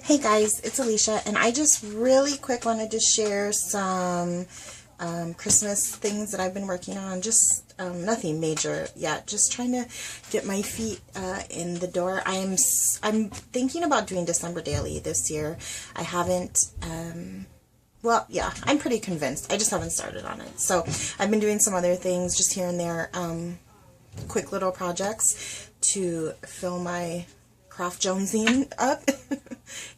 Hey guys, it's Alicia, and I just really quick wanted to share some Christmas things that I've been working on. Just nothing major yet. Just trying to get my feet in the door. I'm thinking about doing December daily this year. I haven't. Well, yeah, I'm pretty convinced. I just haven't started on it. So I've been doing some other things just here and there, quick little projects to fill my craft jonesing up,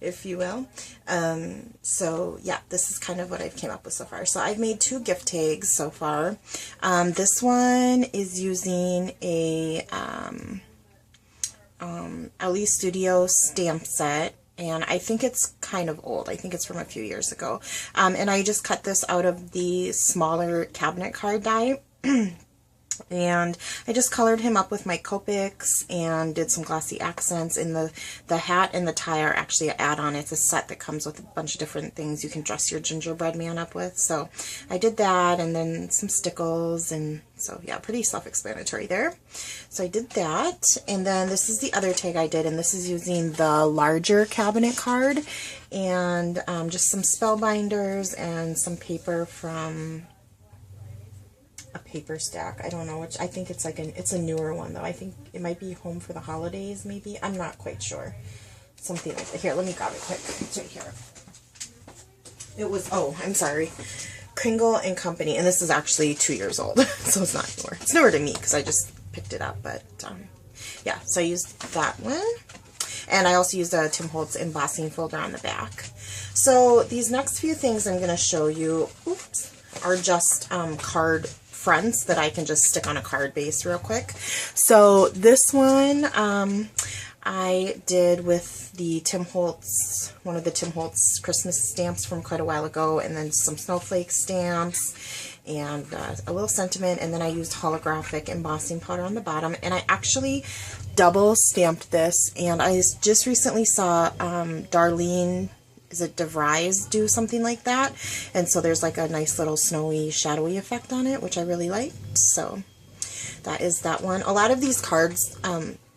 if you will. So yeah, this is kind of what I've came up with so far. So I've made 2 gift tags so far. This one is using a LE Studio stamp set, and I think it's kind of old. I think it's from a few years ago. And I just cut this out of the smaller cabinet card die. And I just colored him up with my Copics and did some glossy accents. And the hat and the tie are actually an add-on. It's a set that comes with a bunch of different things you can dress your gingerbread man up with. So I did that, and then some stickles, and so yeah, pretty self-explanatory there. So I did that, and then this is the other tag I did, and this is using the larger cabinet card and just some spellbinders and some paper from a paper stack. I don't know which. I think it's like it's a newer one though. I think it might be Home for the Holidays maybe. I'm not quite sure. Something like that. Here, let me grab it quick. It's right here. It was, oh, I'm sorry, Kringle and Company, and this is actually 2 years old, so it's not newer. It's newer to me because I just picked it up, but yeah, so I used that one. And I also used a Tim Holtz embossing folder on the back. So these next few things I'm going to show you, are just card fronts that I can just stick on a card base real quick. So this one I did with the Tim Holtz, one of the Tim Holtz Christmas stamps from quite a while ago, and then some snowflake stamps and a little sentiment, and then I used holographic embossing powder on the bottom, and I actually double stamped this, and I just recently saw Darlene, is it DeVries, do something like that, and so there's like a nice little snowy shadowy effect on it, which I really liked. So that is that one. A lot of these cards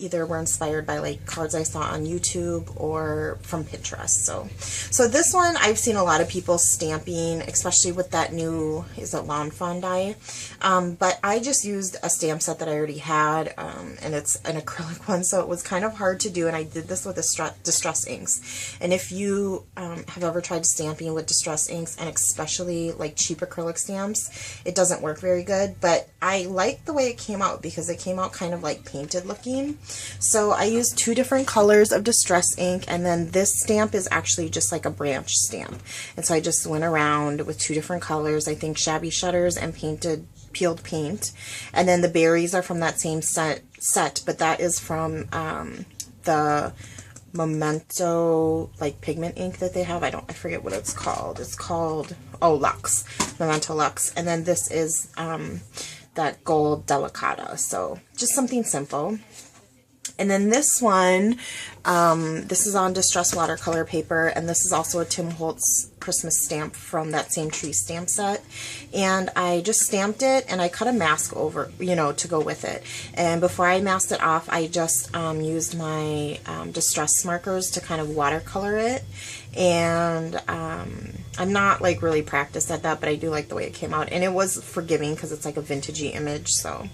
either were inspired by like cards I saw on YouTube or from Pinterest. So this one I've seen a lot of people stamping, especially with that new, is it Lawn Fawn die? But I just used a stamp set that I already had, and it's an acrylic one, so it was kind of hard to do, and I did this with distress inks. And if you have ever tried stamping with distress inks, and especially like cheap acrylic stamps, it doesn't work very good, but I like the way it came out because it came out kind of like painted looking. So I used 2 different colors of distress ink, and then this stamp is actually just like a branch stamp. And so I just went around with 2 different colors, I think Shabby Shutters and peeled paint. And then the berries are from that same set, but that is from the Memento like pigment ink that they have. I forget what it's called. It's called, oh, Lux, Memento Lux. And then this is that gold Delicata. So just something simple. And then this one, this is on distress watercolor paper, and this is also a Tim Holtz Christmas stamp from that same tree stamp set. And I just stamped it, and I cut a mask over, to go with it. And before I masked it off, I just used my distress markers to kind of watercolor it. And I'm not like really practiced at that, but I do like the way it came out, and it was forgiving because it's like a vintagey image. So,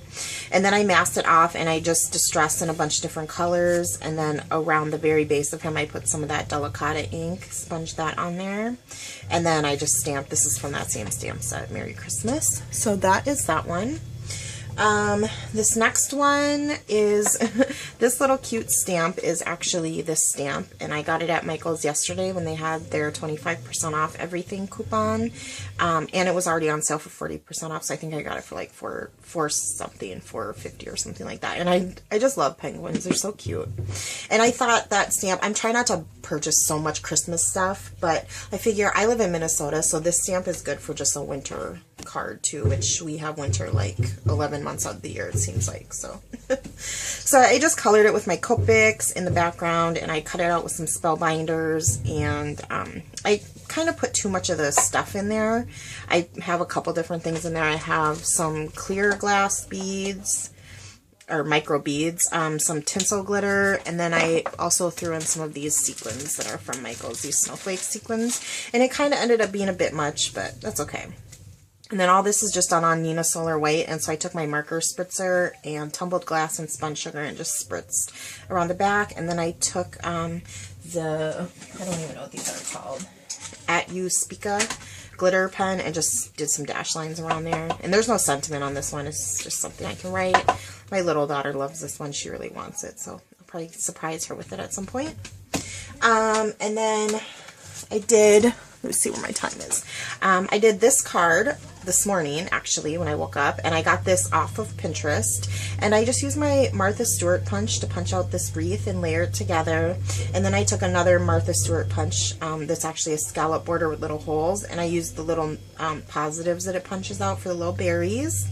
and then I masked it off, and I just distressed in a bunch of different colors, and then around the very base of him I put some of that Delicata ink, sponged that on there, and then I just stamped. This is from that same stamp set, Merry Christmas. So that is that one. This next one is, this little cute stamp is actually this stamp, and I got it at Michael's yesterday when they had their 25% off everything coupon, and it was already on sale for 40% off, so I think I got it for like $4.50 or something like that. And I just love penguins. They're so cute. And I thought that stamp, I'm trying not to purchase so much Christmas stuff, but I figure I live in Minnesota, so this stamp is good for just a winter card too, which we have winter like 11 months out of the year, it seems like. So so I just colored it with my Copics in the background, and I cut it out with some spellbinders, and I kind of put too much of the stuff in there. I have a couple different things in there. I have some clear glass beads, or micro beads, some tinsel glitter, and then I also threw in some of these sequins that are from Michaels, these snowflake sequins, and it kind of ended up being a bit much, but that's okay. And then all this is just done on Nina Solar White, and so I took my marker spritzer and tumbled glass and spun sugar and just spritzed around the back, and then I took I don't even know what these are called, At You Spica glitter pen, and just did some dash lines around there. And there's no sentiment on this one, it's just something I can write. My little daughter loves this one, she really wants it, so I'll probably surprise her with it at some point. And then I did, let me see where my time is. I did this card this morning, actually, when I woke up, and I got this off of Pinterest, and I just used my Martha Stewart punch to punch out this wreath and layer it together. And then I took another Martha Stewart punch that's actually a scallop border with little holes, and I used the little positives that it punches out for the little berries,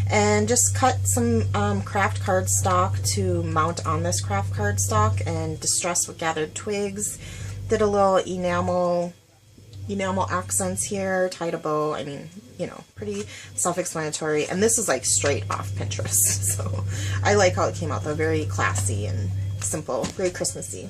and just cut some craft cardstock to mount on this craft cardstock, and distressed with gathered twigs. Did a little enamel accents here, tied a bow. I mean, you know, pretty self-explanatory. And this is like straight off Pinterest, so I like how it came out though, very classy and simple, very Christmassy.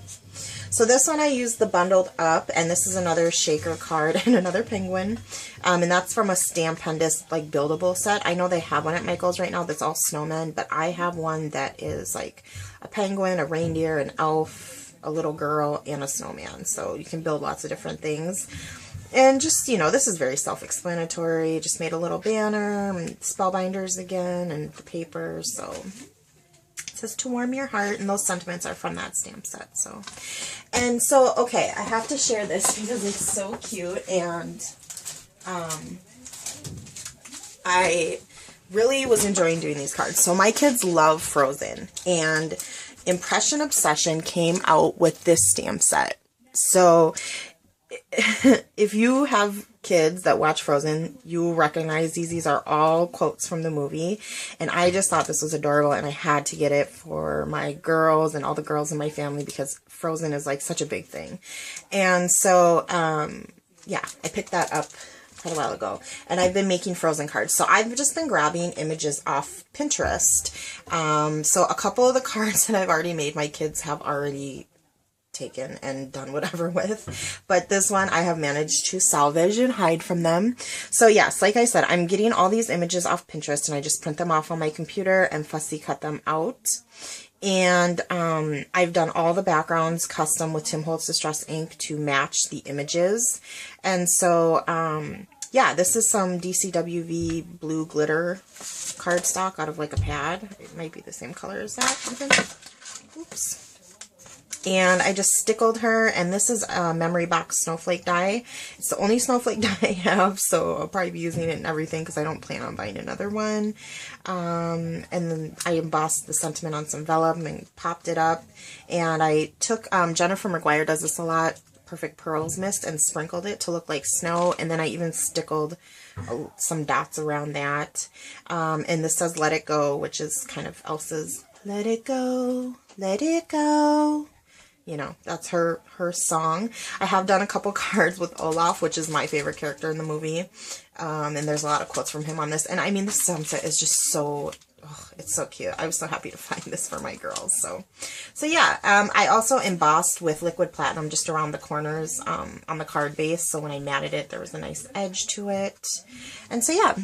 So this one I used the Bundled Up, and this is another shaker card and another penguin, and that's from a Stampendous like buildable set. I know they have one at Michael's right now that's all snowmen, but I have one that is like a penguin, a reindeer, an elf, a little girl, and a snowman, so you can build lots of different things. And just, you know, this is very self-explanatory. Just made a little banner, and spellbinders again, and the paper. So it says to warm your heart, and those sentiments are from that stamp set. So, and so, okay, I have to share this because it's so cute, and I really was enjoying doing these cards. So my kids love Frozen, and Impression Obsession came out with this stamp set. So if you have kids that watch Frozen, you will recognize these. These are all quotes from the movie, and I just thought this was adorable, and I had to get it for my girls and all the girls in my family because Frozen is like such a big thing. And so yeah, I picked that up quite a while ago, and I've been making Frozen cards. So I've just been grabbing images off Pinterest. So a couple of the cards that I've already made, my kids have already taken and done whatever with, but this one I have managed to salvage and hide from them. So yes, like I said, I'm getting all these images off Pinterest, and I just print them off on my computer and fussy cut them out. And I've done all the backgrounds custom with Tim Holtz Distress ink to match the images. And so yeah, this is some DCWV blue glitter cardstock out of like a pad. It might be the same color as that even. Oops. And I just stickled her, and this is a Memory Box snowflake die. It's the only snowflake die I have, so I'll probably be using it in everything because I don't plan on buying another one. And then I embossed the sentiment on some vellum and popped it up. And I took, Jennifer McGuire does this a lot, Perfect Pearls Mist, and sprinkled it to look like snow. And then I even stickled some dots around that. And this says Let It Go, which is kind of Elsa's Let It Go, Let It Go. You know, that's her song. I have done a couple cards with Olaf, which is my favorite character in the movie. And there's a lot of quotes from him on this. And I mean, this stamp set is just so, oh, it's so cute. I was so happy to find this for my girls. So yeah, I also embossed with liquid platinum just around the corners on the card base. So when I matted it, there was a nice edge to it. And so yeah,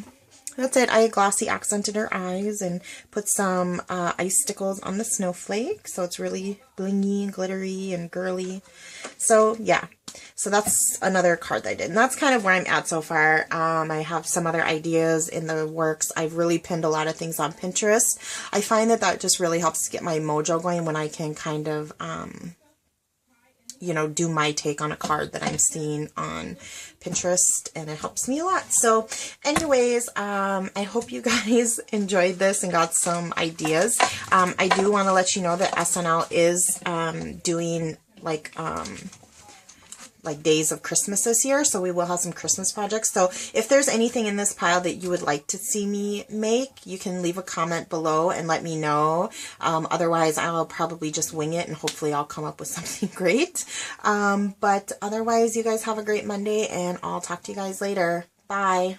that's it. I glossy accented her eyes and put some icicles on the snowflake, so it's really blingy and glittery and girly. So yeah, so that's another card that I did, and that's kind of where I'm at so far. I have some other ideas in the works. I've really pinned a lot of things on Pinterest. I find that just really helps get my mojo going when I can kind of you know, do my take on a card that I'm seeing on Pinterest, and it helps me a lot. So anyways, I hope you guys enjoyed this and got some ideas. I do want to let you know that SNL is doing like days of Christmas this year, so we will have some Christmas projects. So if there's anything in this pile that you would like to see me make, you can leave a comment below and let me know. Otherwise, I'll probably just wing it, and hopefully I'll come up with something great. But otherwise, you guys have a great Monday, and I'll talk to you guys later. Bye.